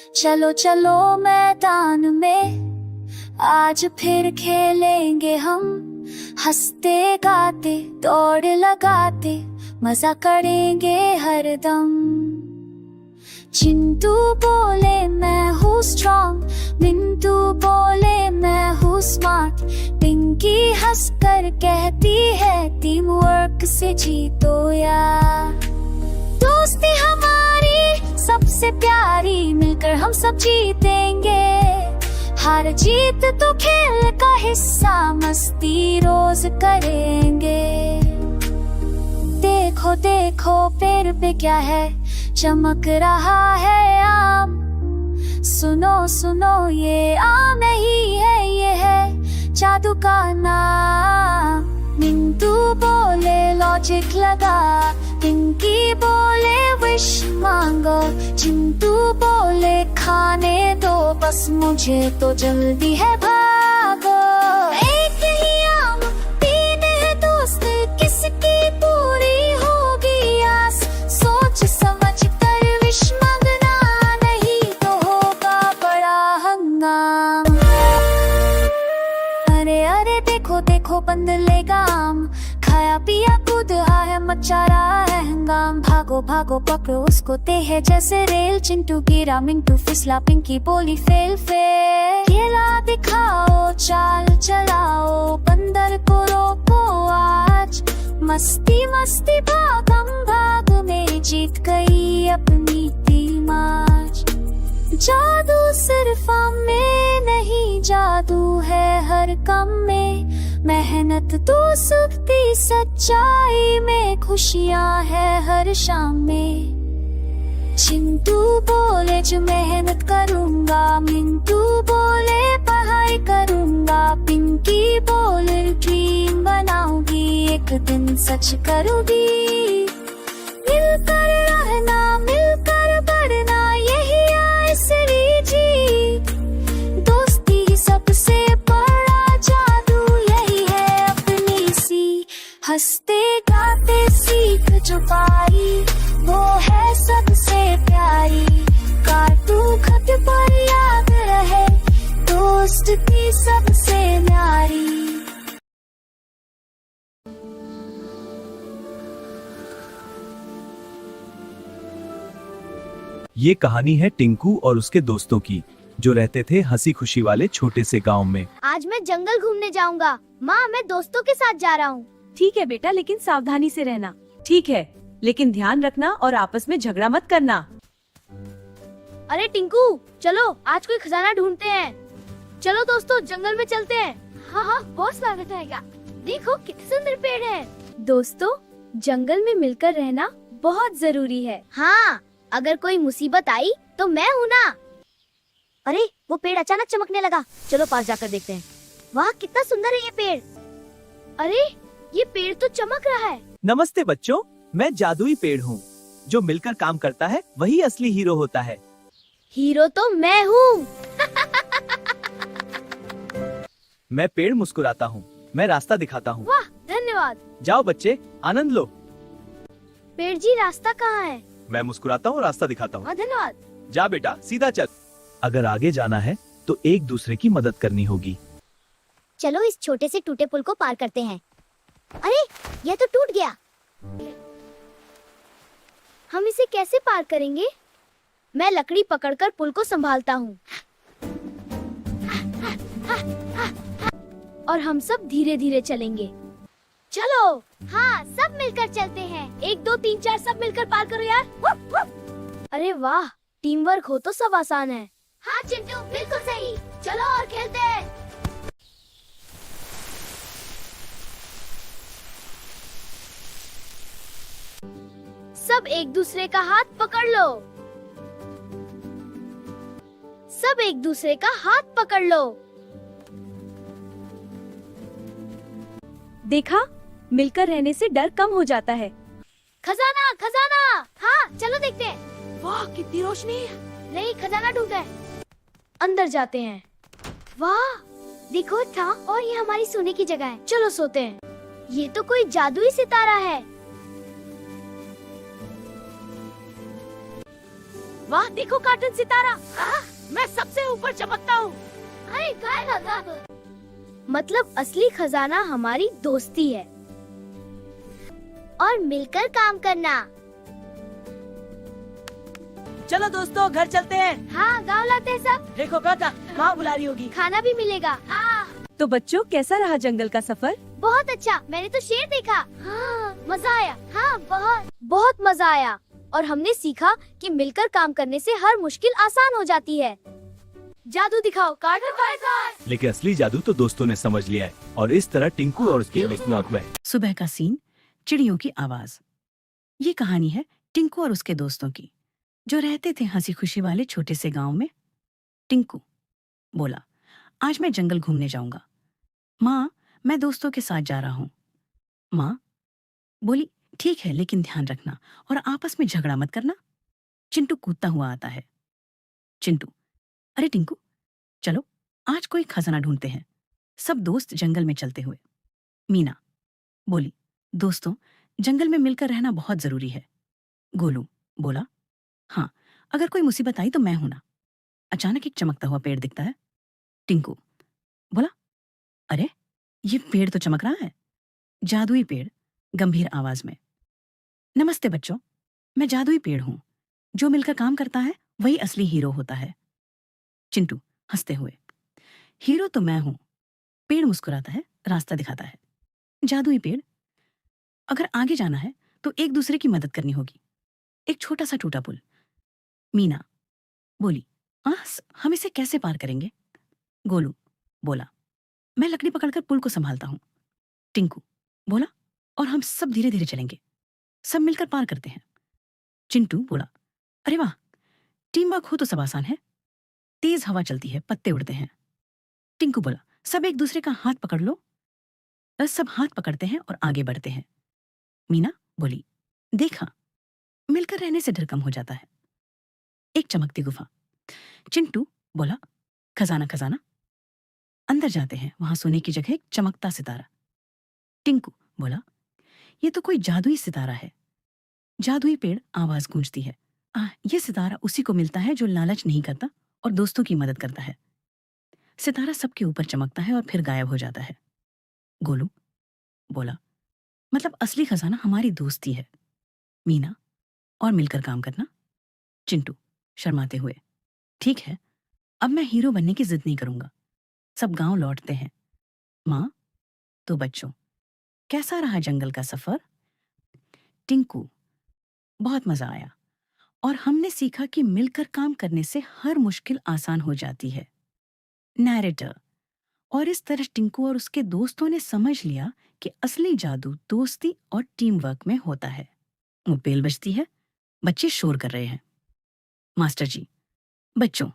चलो चलो मैदान में आज फिर खेलेंगे हम, हंसते गाते दौड़ लगाते मजा करेंगे हरदम। चिंटू बोले मैं हूँ स्ट्रॉन्ग, मिंटू बोले मैं हूँ स्मार्ट, पिंकी हंसकर कहती है टीम वर्क से जीतो यार। दोस्ती हमारी सबसे प्यारी, मिलकर हम सब जीतेंगे। हार जीत तो खेल का हिस्सा, मस्ती रोज करेंगे। देखो देखो पेड़ पे क्या है, चमक रहा है आम। सुनो सुनो ये आम नहीं है, ये है जादू का नाम। मिंटू बोले लॉजिक लगा, पिंकी बोले विश मांगो, चिंटू बोले खाने दो बस मुझे तो जल्दी है भागो। एक ही आम तीन है दोस्त, किसकी पूरी होगी आस। सोच समझ कर विश मांगना, नहीं तो होगा बड़ा हंगाम। अरे अरे देखो देखो बंद लेगा आम, खाया पिया कूद आया मचा रहा है हंगाम। भागो भागो पकड़ो उसको, ते है जैसे रेल। चिंटू गिरा मिंटू फिसला, पिंकी बोली फेल फेल। खेला दिखाओ चाल चलाओ, बंदर को रोको आज। मस्ती मस्ती भागम भाग में जीत गई अपनी टीम आज। जादू सिर्फ आम में नहीं, जादू है हर काम में। मेहनत दोस्ती सच्चाई में, खुशियाँ है हर शाम में। चिंटू बोले जो मेहनत करूँगा, मिंटू बोले पढ़ाई करूँगा, पिंकी बोले ड्रीम बनाऊंगी एक दिन सच करूँगी। मिलकर रहना मिलकर बढ़ना, यही असली जीत। दोस्ती ही सबसे बड़ा जादू, यही है अपनी सी। हंसते गाते सीख जो पाई, वो है सबसे प्यारी। काटू खत पर याद रहे, दोस्ती सबसे न्यारी। ये कहानी है टिंकू और उसके दोस्तों की, जो रहते थे हंसी खुशी वाले छोटे से गांव में। आज मैं जंगल घूमने जाऊंगा। माँ मैं दोस्तों के साथ जा रहा हूँ। ठीक है बेटा, लेकिन सावधानी से रहना। ठीक है, लेकिन ध्यान रखना और आपस में झगड़ा मत करना। अरे टिंकू चलो आज कोई खजाना ढूंढते हैं। चलो दोस्तों जंगल में चलते हैं। हाँ हाँ बहुत स्वागत आएगा। देखो कितने सुंदर पेड़ हैं। दोस्तों जंगल में मिलकर रहना बहुत जरूरी है। हाँ अगर कोई मुसीबत आई तो मैं हूँ ना। अरे वो पेड़ अचानक चमकने लगा, चलो पास जाकर देखते हैं। वाह कितना सुंदर है ये पेड़। अरे ये पेड़ तो चमक रहा है। नमस्ते बच्चों, मैं जादुई पेड़ हूँ। जो मिलकर काम करता है वही असली हीरो होता है। हीरो तो मैं हूँ। मैं पेड़ मुस्कुराता हूँ, मैं रास्ता दिखाता हूँ। वाह धन्यवाद। जाओ बच्चे आनंद लो। पेड़ जी रास्ता कहाँ है? मैं मुस्कुराता हूँ, रास्ता दिखाता हूँ। धन्यवाद। जा बेटा सीधा चल। अगर आगे जाना है तो एक दूसरे की मदद करनी होगी। चलो इस छोटे से टूटे पुल को पार करते हैं। अरे यह तो टूट गया। हम इसे कैसे पार करेंगे? मैं लकड़ी पकड़कर पुल को संभालता हूँ और हम सब धीरे धीरे चलेंगे। चलो हाँ सब मिलकर चलते हैं। 1 2 3 4 सब मिलकर पार करो यार। अरे वाह टीम वर्क हो तो सब आसान है। हाँ चिंटू बिल्कुल सही। चलो और खेलते हैं। सब एक दूसरे का हाथ पकड़ लो। सब एक दूसरे का हाथ पकड़ लो। देखा, मिलकर रहने से डर कम हो जाता है। खजाना खजाना। हाँ चलो देखते हैं। वाह कितनी रोशनी है। नहीं खजाना ढूंढते हैं। अंदर जाते हैं। वाह देखो था, और ये हमारी सोने की जगह है। चलो सोते हैं। ये तो कोई जादुई सितारा है। वाह देखो कार्टून सितारा, मैं सबसे ऊपर चमकता हूँ। मतलब असली खजाना हमारी दोस्ती है और मिलकर काम करना। चलो दोस्तों घर चलते हैं। हाँ गाँव लाते हैं सब। देखो काका माँ बुला रही होगी। खाना भी मिलेगा। तो बच्चों कैसा रहा जंगल का सफर? बहुत अच्छा, मैंने तो शेर देखा। हाँ, मजा आया। हाँ बहुत बहुत मजा आया और हमने सीखा कि मिलकर काम करने से हर मुश्किल आसान हो जाती है। जादू दिखाओ कार्टून। लेकिन असली जादू तो दोस्तों ने समझ लिया है और इस तरह टिंकू और उसके मिकनॉक में सुबह का सीन, चिड़ियों की आवाज। ये कहानी है टिंकू और उसके दोस्तों की, जो रहते थे हंसी खुशी वाले छोटे से गांव में। टिंकू बोला, आज मैं जंगल घूमने जाऊंगा। माँ, मैं दोस्तों के साथ जा रहा हूँ। माँ बोली, ठीक है लेकिन ध्यान रखना और आपस में झगड़ा मत करना। चिंटू कूदता हुआ आता है। चिंटू, अरे टिंकू चलो आज कोई खजाना ढूंढते हैं। सब दोस्त जंगल में चलते हुए। मीना बोली, दोस्तों जंगल में मिलकर रहना बहुत जरूरी है। गोलू बोला, हाँ अगर कोई मुसीबत आई तो मैं हूं ना। अचानक एक चमकता हुआ पेड़ दिखता है। टिंकू बोला, अरे ये पेड़ तो चमक रहा है। जादुई पेड़ गंभीर आवाज में। नमस्ते बच्चों, मैं जादुई पेड़ हूं। जो मिलकर काम करता है वही असली हीरो होता है। चिंटू हंसते हुए, हीरो तो मैं हूं। पेड़ मुस्कुराता है, रास्ता दिखाता है। जादुई पेड़, अगर आगे जाना है तो एक दूसरे की मदद करनी होगी। एक छोटा सा टूटा पुल। मीना बोली, हम इसे कैसे पार करेंगे? गोलू बोला, मैं लकड़ी पकड़कर पुल को संभालता हूं। टिंकू बोला, और हम सब धीरे धीरे चलेंगे, सब मिलकर पार करते हैं। चिंटू बोला, अरे वाह, टीम वर्क हो तो सब आसान है। तेज हवा चलती है, पत्ते उड़ते हैं। टिंकू बोला, सब एक दूसरे का हाथ पकड़ लो। बस सब हाथ पकड़ते हैं और आगे बढ़ते हैं। मीना बोली, देखा, मिलकर रहने से डर कम हो जाता है। एक चमकती गुफा। चिंटू बोला, खजाना खजाना। अंदर जाते हैं, वहां सोने की जगह एक चमकता सितारा। टिंकू बोला, ये तो कोई जादुई सितारा है। जादुई पेड़ आवाज गूंजती है, ये सितारा उसी को मिलता है जो लालच नहीं करता और दोस्तों की मदद करता है। सितारा सबके ऊपर चमकता है और फिर गायब हो जाता है। गोलू बोला, मतलब असली खजाना हमारी दोस्ती है, मीना, और मिलकर काम करना। चिंटू शर्माते हुए, ठीक है, अब मैं हीरो बनने की जिद नहीं करूंगा। सब गांव लौटते हैं। माँ, तो बच्चों कैसा रहा जंगल का सफर? टिंकू, बहुत मजा आया और हमने सीखा कि मिलकर काम करने से हर मुश्किल आसान हो जाती है। नैरेटर, और इस तरह टिंकू और उसके दोस्तों ने समझ लिया कि असली जादू दोस्ती और टीम वर्क में होता है। वो बेल बजती है, बच्चे शोर कर रहे हैं। मास्टर जी, बच्चों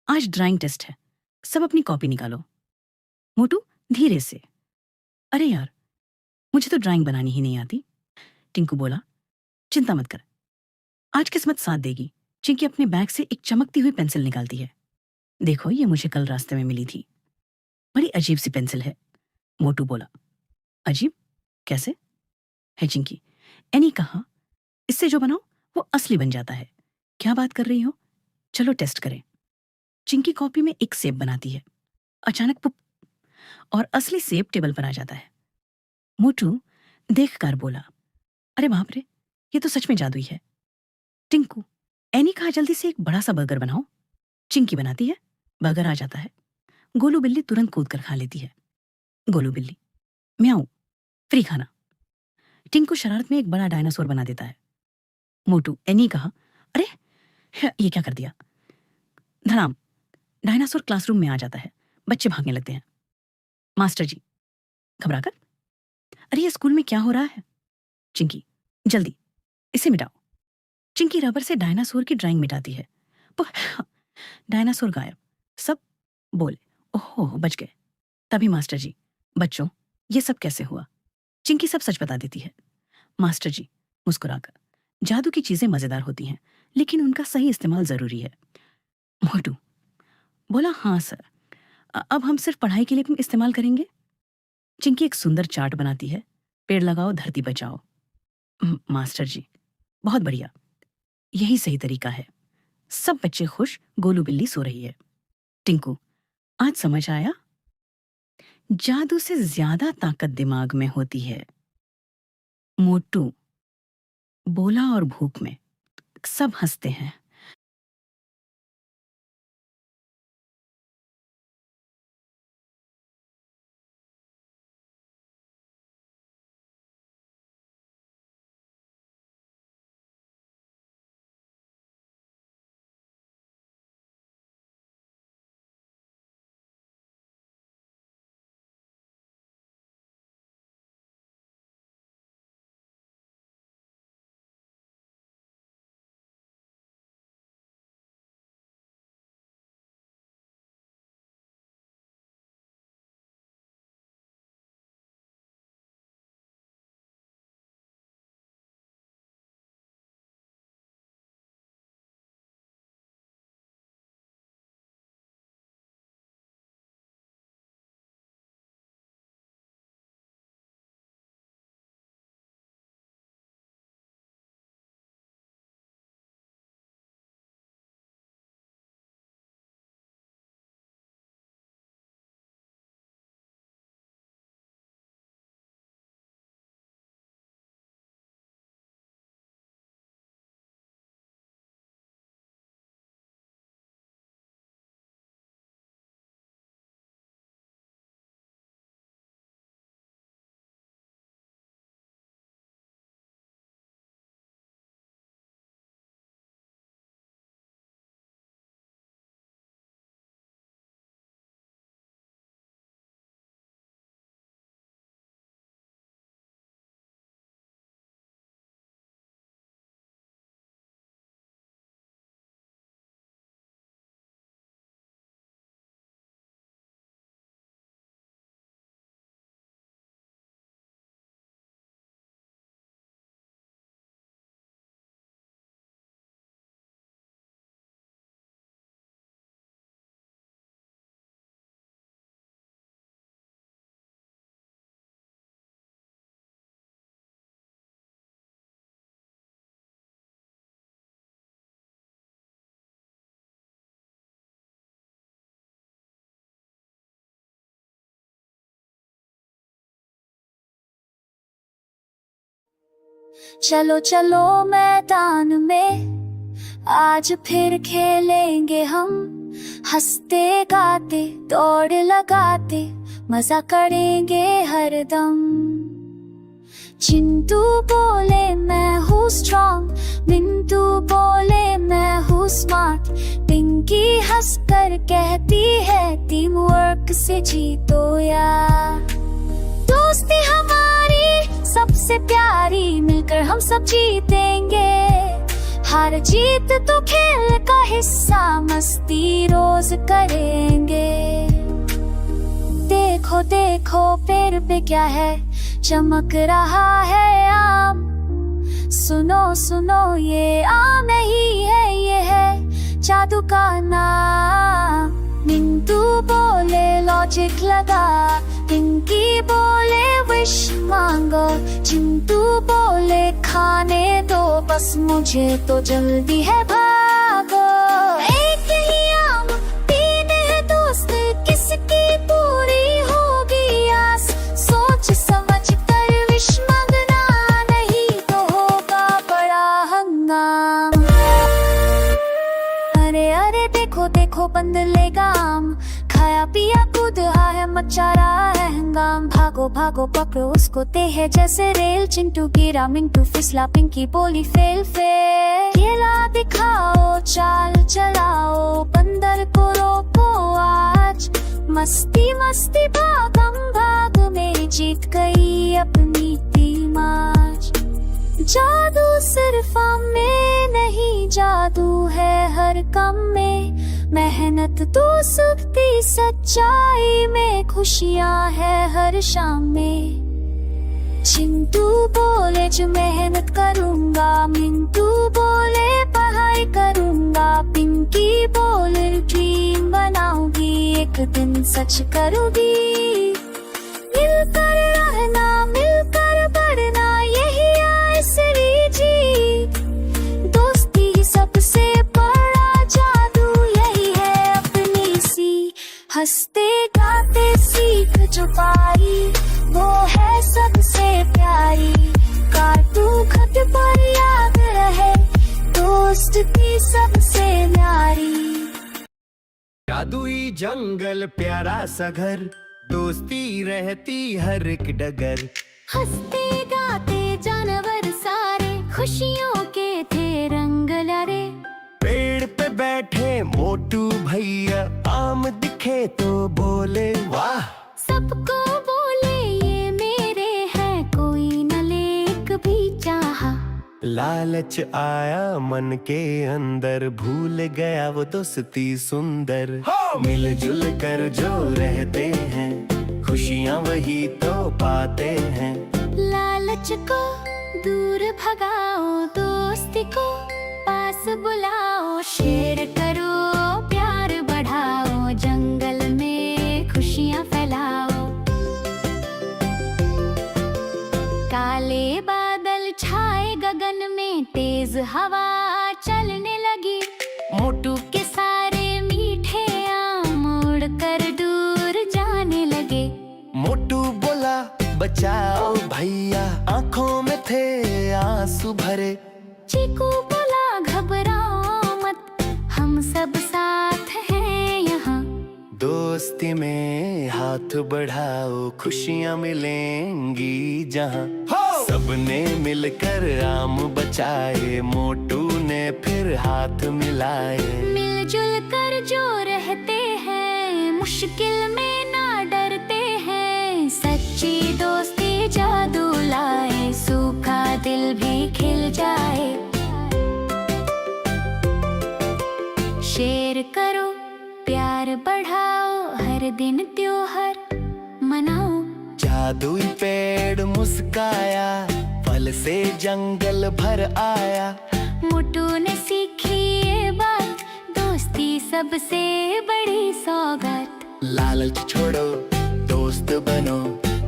आज ड्राइंग टेस्ट है, सब अपनी कॉपी निकालो। मोटू धीरे से, अरे यार मुझे तो ड्राइंग बनानी ही नहीं आती। टिंकू बोला, चिंता मत कर, आज किस्मत साथ देगी। चिंकी अपने बैग से एक चमकती हुई पेंसिल निकालती है। देखो, ये मुझे कल रास्ते में मिली थी, बड़ी अजीब सी पेंसिल है। मोटू बोला, अजीब कैसे? है चिंकी। एनी कहा, इससे जो बनाओ वो असली बन जाता है। क्या बात कर रही हो? चलो टेस्ट करें। चिंकी कॉपी में एक सेब बनाती है। अचानक पुप, और असली सेब टेबल पर आ जाता है। मोटू देखकर बोला, अरे बाप रे, ये तो सच में जादुई है। टिंकू, एनी कहा, जल्दी से एक बड़ा सा बर्गर बनाओ। चिंकी बनाती है, बर्गर आ जाता है। गोलू बिल्ली तुरंत कूद कर खा लेती है। गोलू बिल्ली, म्याऊ, फ्री खाना। टिंकू शरारत में एक बड़ा डायनासोर बना देता है। मोटू, एनी कहा, अरे ये क्या कर दिया? धड़ाम, डायनासोर क्लासरूम में आ जाता है। बच्चे भागने लगते हैं। मास्टर जी घबराकर, अरे ये स्कूल में क्या हो रहा है? चिंकी, जल्दी इसे मिटाओ। चिंकी रबर से डायनासोर की ड्राइंग मिटाती है। डायनासोर गायब। सब बोले, ओहो बच गए। तभी मास्टर जी, बच्चों ये सब कैसे हुआ? चिंकी सब सच बता देती है। मास्टर जी मुस्कुराकर, जादू की चीजें मजेदार होती हैं, लेकिन उनका सही इस्तेमाल जरूरी है। मोटू बोला, हाँ सर, अब हम सिर्फ पढ़ाई के लिए इस्तेमाल करेंगे। चिंकी एक सुंदर चार्ट बनाती है। पेड़ लगाओ, धरती बचाओ। मास्टर जी, बहुत बढ़िया, यही सही तरीका है। सब बच्चे खुश, गोलू बिल्ली सो रही है। टिंकू, आज समझ आया, जादू से ज्यादा ताकत दिमाग में होती है। मोटू बोला और भूख में सब हंसते हैं। चलो चलो मैदान में आज फिर खेलेंगे हम, हंसते गाते दौड़ लगाते मजा करेंगे हरदम। चिंटू बोले मैं हूँ स्ट्रॉन्ग, मिंटू बोले मैं हूँ स्मार्ट, पिंकी हंसकर कहती है टीम वर्क से जीतो यार। दोस्ती हमारी सबसे प्यारी, मिलकर हम सब जीतेंगे। हार जीत तो खेल का हिस्सा, मस्ती रोज करेंगे। देखो देखो पेड़ पे क्या है, चमक रहा है आम। सुनो सुनो ये आम नहीं है, ये है जादू का नाम। मिंटू बोले लॉजिक लगा, पिंकी बोले विश मांगो, चिंटू बोले खाने दो बस मुझे तो जल्दी है भागो। एक ही आम तीन है दोस्त, किसकी पूरी होगी आस। सोच समझ कर विश मांगना, नहीं तो होगा बड़ा हंगामा। अरे अरे देखो देखो बंदर गाम, खाया पिया कूद है मचा रहा है हंगाम। भागो भागो पकड़ो उसको तेहे जैसे रेल, चिंटू गिरा मिंटू फिसला, पिंकी बोली फेल फेल। खेला दिखाओ चाल चलाओ, बंदर को रोको आज। मस्ती मस्ती भागम भाग में जीत गई अपनी टीम आज। जादू सिर्फ आम में नहीं, जादू है हर काम में। मेहनत दोस्ती सच्चाई में, खुशियाँ है हर शाम में। चिंटू बोले जो मेहनत करूँगा, मिंटू बोले पढ़ाई करूँगा, पिंकी बोले ड्रीम बनाऊंगी एक दिन सच करूँगी। मिलकर रहना मिलकर बढ़ना, यही आसरी जी। दोस्ती सबसे बड़ा हंसते गाते सीख जो पाई वो है सबसे प्यारी। काटू खत पर याद रहे दोस्ती सबसे न्यारी। जादुई जंगल प्यारा सा घर, दोस्ती रहती हर एक डगर। हंसते गाते जानवर सारे खुशियों के थे रंग लारे। पेड़ पे बैठे मोटू भैया आम दिखे तो बोले वाह। सबको बोले ये मेरे हैं कोई न ले कभी चाहा। लालच आया मन के अंदर भूल गया वो दोस्ती सुंदर। मिलजुल कर जो रहते हैं खुशियाँ वही तो पाते हैं। लालच को दूर भगाओ दोस्ती को पास बुलाओ। शेयर करो प्यार बढ़ाओ जंगल में खुशियाँ फैलाओ। काले बादल छाए गगन में तेज हवा चलने लगी। मोटू के सारे मीठे आम उड़कर दूर जाने लगे। मोटू बोला बचाओ भैया आंखों में थे आंसू भरे। चीकू बोला घबराओ मत हम सब साथ हैं यहाँ। दोस्ती में हाथ बढ़ाओ खुशियाँ मिलेंगी जहाँ। सबने मिलकर आम बचाए मोटू ने फिर हाथ मिलाए। मिलजुल कर जो रहते हैं मुश्किल में ना डरते हैं। सच्ची दोस्ती जादू लाए सूखा दिल भी खिल जाए। शेयर करो प्यार बढ़ाओ हर दिन त्योहार मनाओ। जादुई पेड़ मुस्काया फल से जंगल भर आया। मोटू ने सीखी ये बात दोस्ती सबसे बड़ी सौगात। लालच छोड़ो दोस्त बनो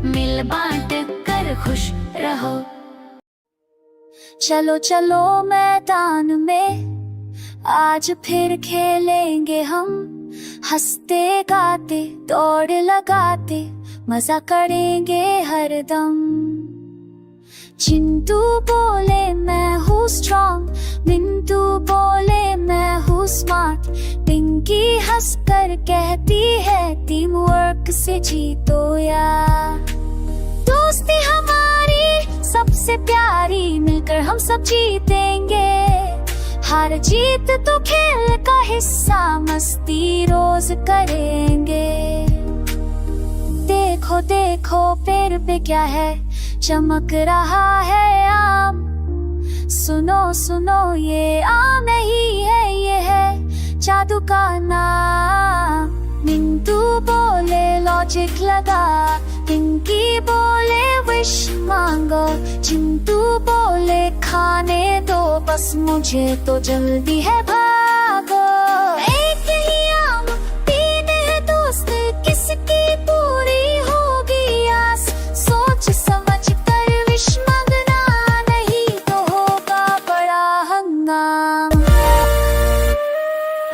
मिल बांट कर खुश रहो। चलो चलो मैदान में आज फिर खेलेंगे हम। हंसते गाते दौड़ लगाते मजा करेंगे हरदम। चिंटू बोले मैं हूँ स्ट्रॉन्ग, मिंटू बोले मैं हूँ स्मार्ट। पिंकी हंस कर कहती है टीम वर्क से जीतो यार। दोस्ती हमारी सबसे प्यारी मिलकर हम सब जीतेंगे। हार जीत तो खेल का हिस्सा मस्ती रोज करेंगे। देखो देखो पेड़ पे क्या है चमक रहा है आम। सुनो सुनो ये आम नहीं है ये है जादू का नाम। मिंटू बोले लॉजिक लगा, पिंकी बोले विश मांगो। चिंटू बोले खाने दो बस मुझे तो जल्दी है भागो। एक ही आम तीन है दोस्त किसकी पूरी होगी आस। सोच समझ कर विश मांगना नहीं तो होगा बड़ा हंगाम।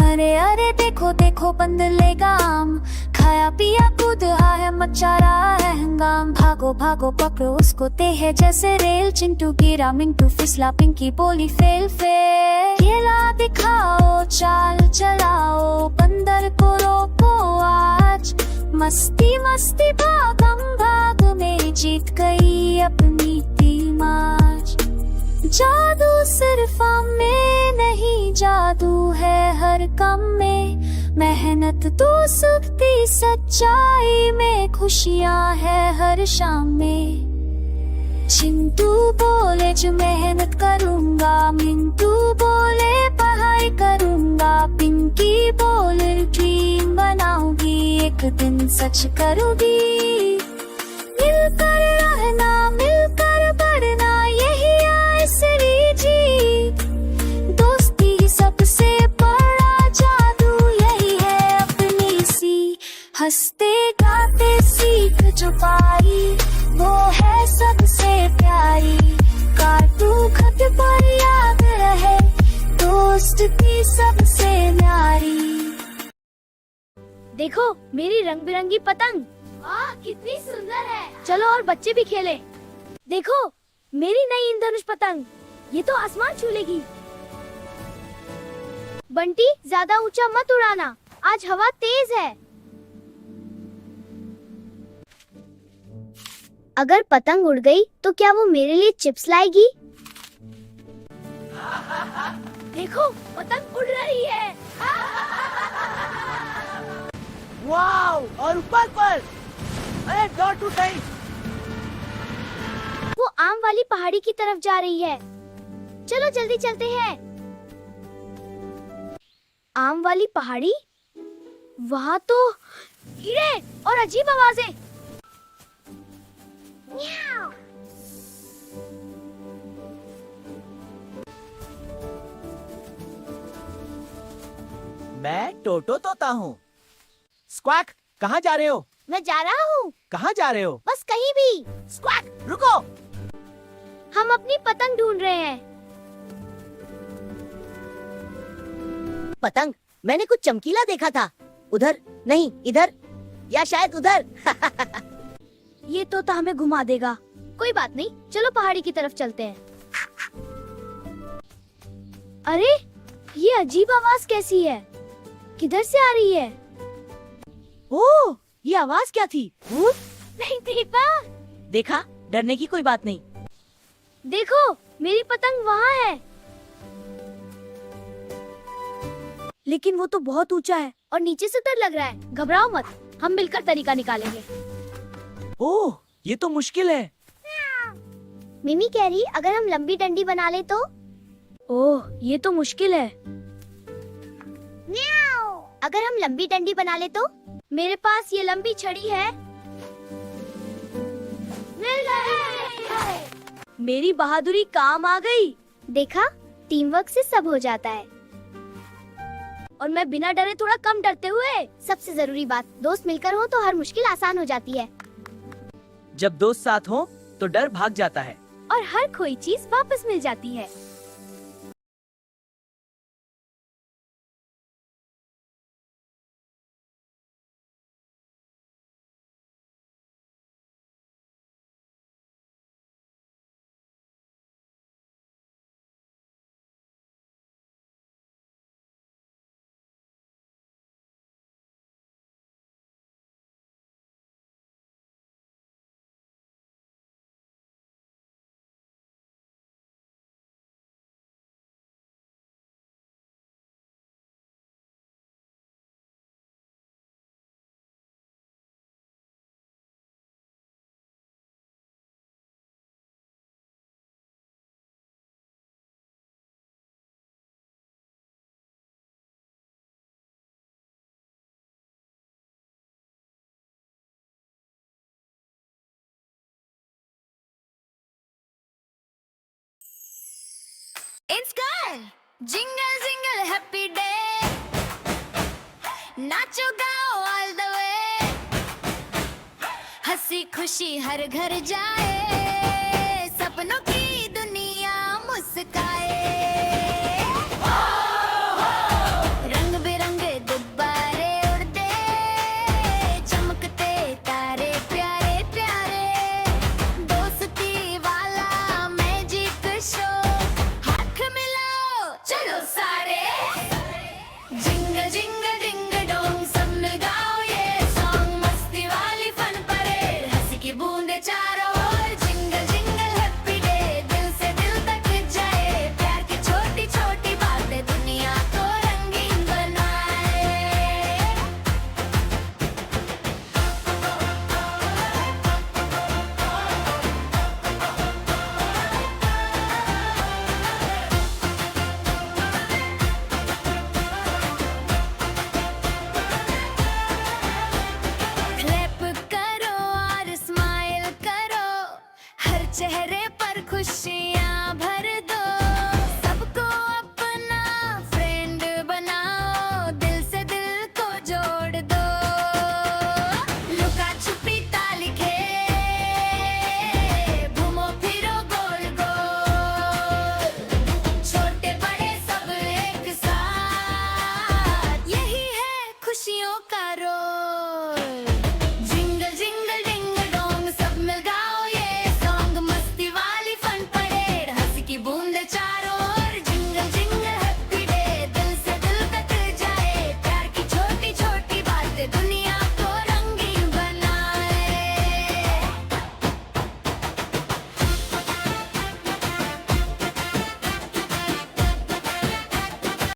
अरे अरे देखो देखो बंद लेगा आम। खाया पिया कूद आया मचा रहा है हंगाम। भागो भागो पकड़ो उसको तेज जैसे रेल। चिंटू गिरा मिंटू फिसला पिंकी बोली फेल फेल। खेला दिखाओ चाल चलाओ बंदर को रोको आज। मस्ती मस्ती भागम भाग में जीत गई अपनी टीम आज। जादू सिर्फ आम में नहीं जादू है हर काम में। मेहनत दोस्ती सच्चाई में खुशियाँ है हर शाम में। चिंटू बोले जो मेहनत करूँगा, मिंटू बोले पढ़ाई करूँगा। पिंकी बोले ड्रीम बनाऊंगी एक दिन सच करूँगी। मिलकर रहना मिलकर बढ़ना यही असली जीत। दोस्ती ही सबसे बड़ा जादू यही है अपनी सी। हंसते गाते सीख जो पाई वो है सबसे प्यारी। काटू खत पर याद रहे दोस्ती सबसे न्यारी। देखो मेरी रंग बिरंगी पतंग। वाह कितनी सुंदर है। चलो और बच्चे भी खेले। देखो मेरी नई इंद्रधनुष पतंग, ये तो आसमान छू लेगी। बंटी ज्यादा ऊंचा मत उड़ाना, आज हवा तेज है। अगर पतंग उड़ गई तो क्या वो मेरे लिए चिप्स लाएगी? देखो पतंग उड़ रही है। वाओ, और ऊपर पर, अरे डोर टूट गई। वो आम वाली पहाड़ी की तरफ जा रही है। चलो जल्दी चलते हैं। आम वाली पहाड़ी? वहाँ तो कीड़े और अजीब आवाजें। म्याऊ। मैं टोटो तोता हूँ। स्क्वैक, कहाँ जा रहे हो? मैं जा रहा हूँ। कहाँ जा रहे हो? बस कहीं भी। स्क्वैक, रुको। हम अपनी पतंग ढूंढ रहे हैं। पतंग, मैंने कुछ चमकीला देखा था। उधर नहीं, इधर, या शायद उधर। ये तोता हमें घुमा देगा। कोई बात नहीं, चलो पहाड़ी की तरफ चलते हैं। अरे ये अजीब आवाज कैसी है? किधर से आ रही है? ओह, ये आवाज क्या थी? नहीं दीपा। देखा, डरने की कोई बात नहीं। देखो मेरी पतंग वहाँ है। लेकिन वो तो बहुत ऊंचा है और नीचे से डर लग रहा है। घबराओ मत, हम मिलकर तरीका निकालेंगे। ओह, ये तो मुश्किल है। मिमी कह रही अगर हम लंबी डंडी बना ले तो? ओह ये तो मुश्किल है। अगर हम लंबी डंडी बना ले तो? मेरे पास ये लंबी छड़ी है। मिल गए। मेरी बहादुरी काम आ गई। देखा, टीम वर्क से सब हो जाता है। और मैं बिना डरे थोड़ा कम डरते हुए। सबसे जरूरी बात, दोस्त मिलकर हो तो हर मुश्किल आसान हो जाती है। जब दोस्त साथ हो तो डर भाग जाता है और हर खोई चीज वापस मिल जाती है। It's good! Jingle jingle happy day. नाचो गाओ all the way. हंसी खुशी हर घर जाए. सपनों की दुनिया मुस्काए. रंग बिरंगे गुब्बारे उड़ते. चमकते तारे प्यारे प्यारे. दोस्ती वाला मैजिक शो. हाथ मिलाओ चलो सारे. Jingle jingle